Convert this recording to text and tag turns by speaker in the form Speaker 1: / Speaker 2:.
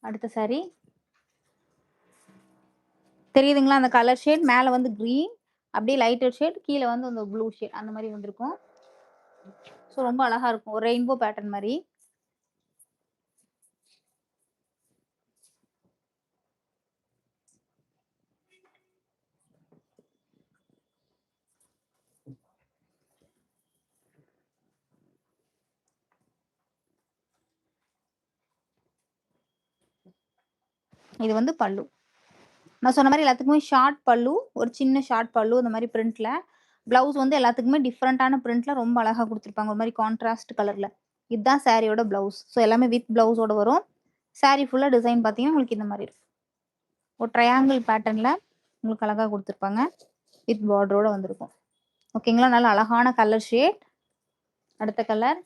Speaker 1: அடுத்த saree. தெரியுதுங்களா? அந்த கலர் ஷேட் மேல வந்து கிரீன், அப்படியே லைட்டர் ஷேட், கீழ வந்து அந்த ப்ளூ ஷேட் அந்த மாரி வந்திருக்கும். ஸோ ரொம்ப அழகா இருக்கும். ஒரு ரெயின்போ பேட்டர்ன் மாரி. இது வந்து பல்லு. நான் சொன்ன மாரி எல்லாத்துக்குமே ஷார்ட் பல்லு, ஒரு சின்ன ஷார்ட் பல்லு இந்த மாரி பிரிண்ட்ல. ப்ளவுஸ் வந்து எல்லாத்துக்குமே டிஃபரண்டான பிரிண்ட்ல ரொம்ப அழகா குடுத்துருப்பாங்க. ஒரு மாரி கான்ட்ராஸ்ட் கலர்ல. இதுதான் சாரியோட ப்ளவுஸ். ஸோ எல்லாமே வித் ப்ளவுஸோட வரும். சாரி ஃபுல்லா டிசைன் பார்த்தீங்கன்னா, உங்களுக்கு இந்த மாரி இருக்கும். ஒரு ட்ரையாங்கிள் பேட்டர்ன்ல உங்களுக்கு அழகா குடுத்துருப்பாங்க. வித் பார்டரோட வந்திருக்கும். ஓகேங்களா? நல்ல அழகான கலர் ஷேட். அடுத்த கலர்